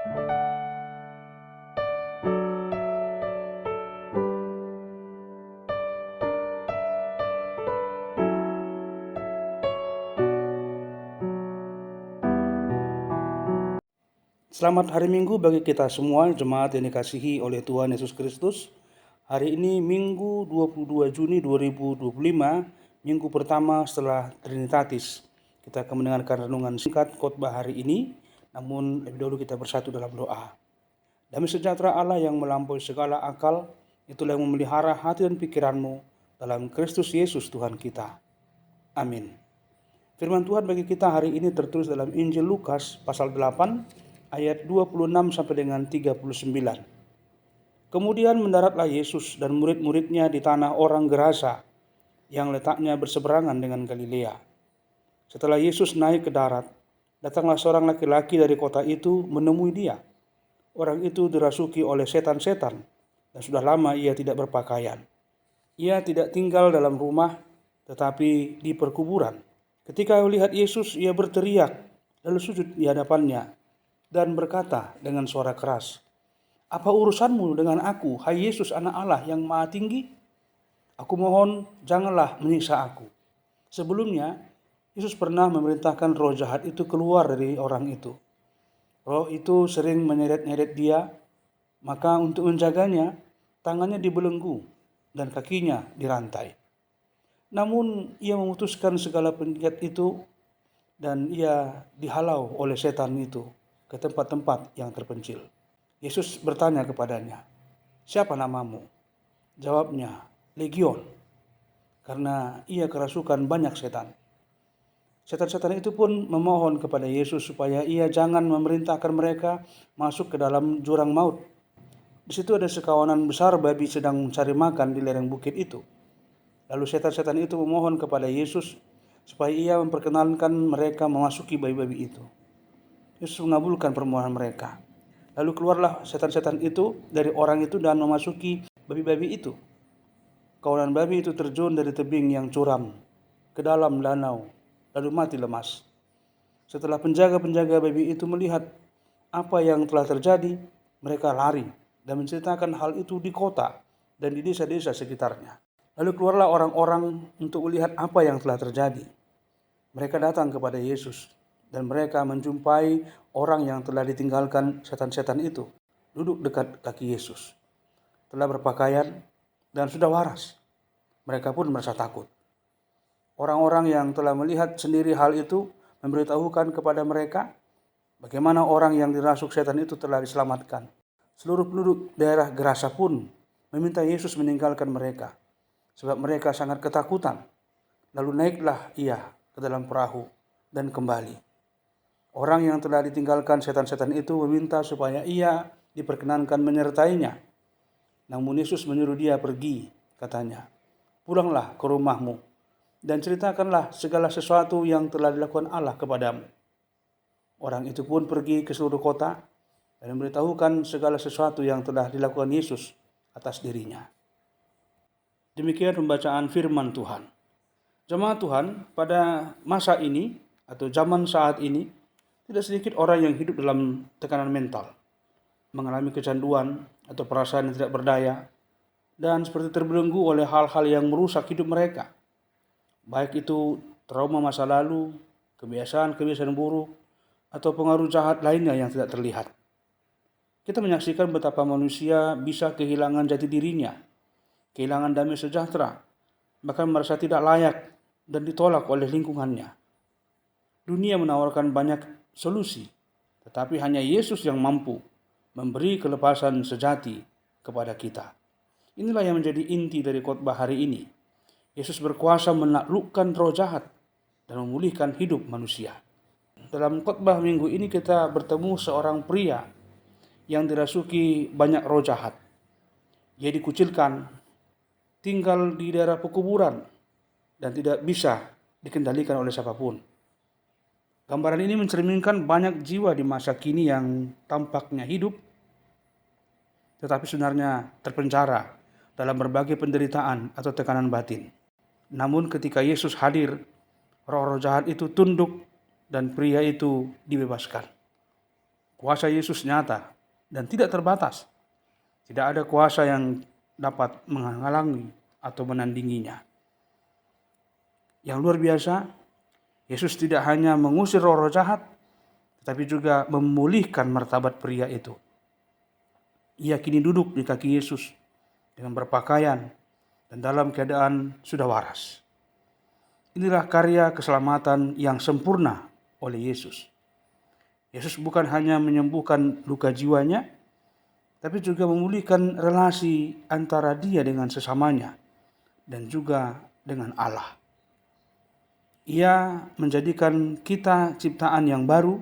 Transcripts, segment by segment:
Selamat hari Minggu bagi kita semua jemaat yang dikasihi oleh Tuhan Yesus Kristus. Hari ini Minggu 22 Juni 2025, minggu pertama setelah Trinitatis. Kita akan mendengarkan renungan singkat khotbah hari ini, namun lebih dahulu kita bersatu dalam doa. Damai sejahtera Allah yang melampaui segala akal, itulah yang memelihara hati dan pikiranmu dalam Kristus Yesus Tuhan kita. Amin. Firman Tuhan bagi kita hari ini tertulis dalam Injil Lukas pasal 8 ayat 26 sampai dengan 39. Kemudian mendaratlah Yesus dan murid-muridnya di tanah orang Gerasa yang letaknya berseberangan dengan Galilea. Setelah Yesus naik ke darat, datanglah seorang laki-laki dari kota itu menemui dia. Orang itu dirasuki oleh setan-setan dan sudah lama ia tidak berpakaian. Ia tidak tinggal dalam rumah tetapi di perkuburan. Ketika melihat Yesus, ia berteriak lalu sujud di hadapannya dan berkata dengan suara keras, "Apa urusanmu dengan aku, hai Yesus anak Allah yang maha tinggi? Aku mohon janganlah menyiksa aku." Sebelumnya, Yesus pernah memerintahkan roh jahat itu keluar dari orang itu. Roh itu sering menyeret-nyeret dia, maka untuk menjaganya, tangannya dibelenggu dan kakinya dirantai. Namun ia memutuskan segala penjahat itu dan ia dihalau oleh setan itu ke tempat-tempat yang terpencil. Yesus bertanya kepadanya, "Siapa namamu?" Jawabnya, "Legion," karena ia kerasukan banyak setan. Setan-setan itu pun memohon kepada Yesus supaya ia jangan memerintahkan mereka masuk ke dalam jurang maut. Di situ ada sekawanan besar babi sedang mencari makan di lereng bukit itu. Lalu setan-setan itu memohon kepada Yesus supaya ia memperkenankan mereka memasuki babi-babi itu. Yesus mengabulkan permohonan mereka. Lalu keluarlah setan-setan itu dari orang itu dan memasuki babi-babi itu. Kawanan babi itu terjun dari tebing yang curam ke dalam danau, lalu mati lemas. Setelah penjaga-penjaga babi itu melihat apa yang telah terjadi, mereka lari dan menceritakan hal itu di kota dan di desa-desa sekitarnya. Lalu keluarlah orang-orang untuk melihat apa yang telah terjadi. Mereka datang kepada Yesus dan mereka menjumpai orang yang telah ditinggalkan setan-setan itu duduk dekat kaki Yesus, telah berpakaian dan sudah waras. Mereka pun merasa takut. Orang-orang yang telah melihat sendiri hal itu memberitahukan kepada mereka bagaimana orang yang dirasuk setan itu telah diselamatkan. Seluruh penduduk daerah Gerasa pun meminta Yesus meninggalkan mereka, sebab mereka sangat ketakutan. Lalu naiklah ia ke dalam perahu dan kembali. Orang yang telah ditinggalkan setan-setan itu meminta supaya ia diperkenankan menyertainya. Namun Yesus menyuruh dia pergi, katanya, "Pulanglah ke rumahmu dan ceritakanlah segala sesuatu yang telah dilakukan Allah kepadamu." Orang itu pun pergi ke seluruh kota dan memberitahukan segala sesuatu yang telah dilakukan Yesus atas dirinya. Demikian pembacaan firman Tuhan. Jemaat Tuhan, pada masa ini atau zaman saat ini, tidak sedikit orang yang hidup dalam tekanan mental, mengalami kecanduan atau perasaan yang tidak berdaya, dan seperti terbelenggu oleh hal-hal yang merusak hidup mereka. Baik itu trauma masa lalu, kebiasaan-kebiasaan buruk, atau pengaruh jahat lainnya yang tidak terlihat. Kita menyaksikan betapa manusia bisa kehilangan jati dirinya, kehilangan damai sejahtera, bahkan merasa tidak layak dan ditolak oleh lingkungannya. Dunia menawarkan banyak solusi, tetapi hanya Yesus yang mampu memberi kelepasan sejati kepada kita. Inilah yang menjadi inti dari khotbah hari ini. Yesus berkuasa menaklukkan roh jahat dan memulihkan hidup manusia. Dalam khotbah minggu ini kita bertemu seorang pria yang dirasuki banyak roh jahat. Ia dikucilkan, tinggal di daerah pekuburan, dan tidak bisa dikendalikan oleh siapapun. Gambaran ini mencerminkan banyak jiwa di masa kini yang tampaknya hidup, tetapi sebenarnya terpenjara dalam berbagai penderitaan atau tekanan batin. Namun ketika Yesus hadir, roh-roh jahat itu tunduk dan pria itu dibebaskan. Kuasa Yesus nyata dan tidak terbatas. Tidak ada kuasa yang dapat menghalangi atau menandinginya. Yang luar biasa, Yesus tidak hanya mengusir roh-roh jahat, tetapi juga memulihkan martabat pria itu. Ia kini duduk di kaki Yesus dengan berpakaian dan dalam keadaan sudah waras. Inilah karya keselamatan yang sempurna oleh Yesus. Yesus bukan hanya menyembuhkan luka jiwanya, tapi juga memulihkan relasi antara dia dengan sesamanya dan juga dengan Allah. Ia menjadikan kita ciptaan yang baru,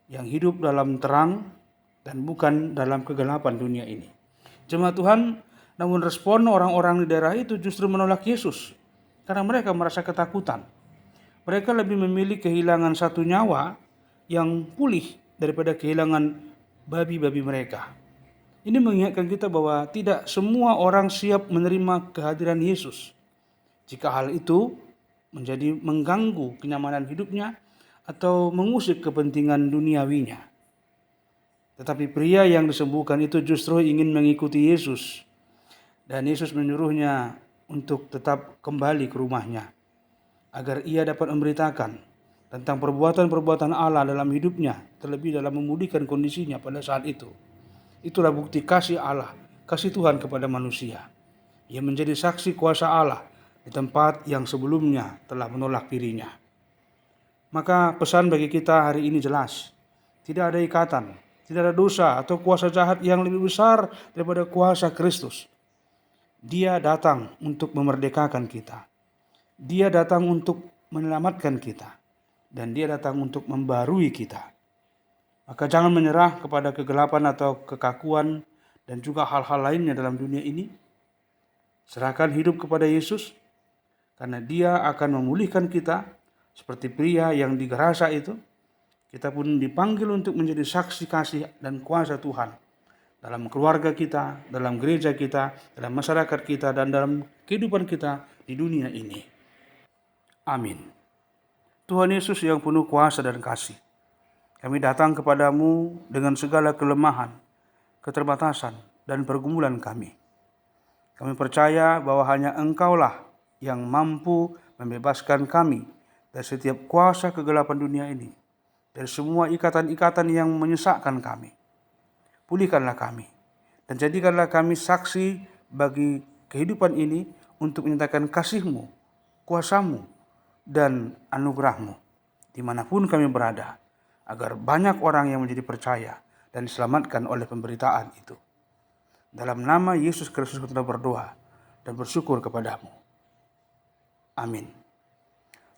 yang hidup dalam terang dan bukan dalam kegelapan dunia ini. Jemaat Tuhan, namun respon orang-orang di daerah itu justru menolak Yesus karena mereka merasa ketakutan. Mereka lebih memilih kehilangan satu nyawa yang pulih daripada kehilangan babi-babi mereka. Ini mengingatkan kita bahwa tidak semua orang siap menerima kehadiran Yesus. Jika hal itu menjadi mengganggu kenyamanan hidupnya atau mengusik kepentingan duniawinya. Tetapi pria yang disembuhkan itu justru ingin mengikuti Yesus. Dan Yesus menyuruhnya untuk tetap kembali ke rumahnya, agar ia dapat memberitakan tentang perbuatan-perbuatan Allah dalam hidupnya, terlebih dalam memulihkan kondisinya pada saat itu. Itulah bukti kasih Allah, kasih Tuhan kepada manusia. Ia menjadi saksi kuasa Allah di tempat yang sebelumnya telah menolak dirinya. Maka pesan bagi kita hari ini jelas. Tidak ada ikatan, tidak ada dosa atau kuasa jahat yang lebih besar daripada kuasa Kristus. Dia datang untuk memerdekakan kita. Dia datang untuk menyelamatkan kita. Dan dia datang untuk membarui kita. Maka jangan menyerah kepada kegelapan atau kekakuan dan juga hal-hal lainnya dalam dunia ini. Serahkan hidup kepada Yesus, karena dia akan memulihkan kita seperti pria yang di Gerasa itu. Kita pun dipanggil untuk menjadi saksi kasih dan kuasa Tuhan dalam keluarga kita, dalam gereja kita, dalam masyarakat kita, dan dalam kehidupan kita di dunia ini. Amin. Tuhan Yesus yang penuh kuasa dan kasih, kami datang kepadamu dengan segala kelemahan, keterbatasan, dan pergumulan kami. Kami percaya bahwa hanya Engkaulah yang mampu membebaskan kami dari setiap kuasa kegelapan dunia ini, dari semua ikatan-ikatan yang menyesakkan kami. Pulihkanlah kami, dan jadikanlah kami saksi bagi kehidupan ini untuk menyatakan kasih-Mu, kuasa-Mu, dan anugerah-Mu dimanapun kami berada, agar banyak orang yang menjadi percaya dan diselamatkan oleh pemberitaan itu. Dalam nama Yesus Kristus kita berdoa dan bersyukur kepadamu. Amin.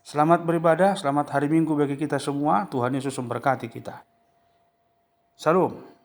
Selamat beribadah, selamat hari Minggu bagi kita semua. Tuhan Yesus memberkati kita. Salam.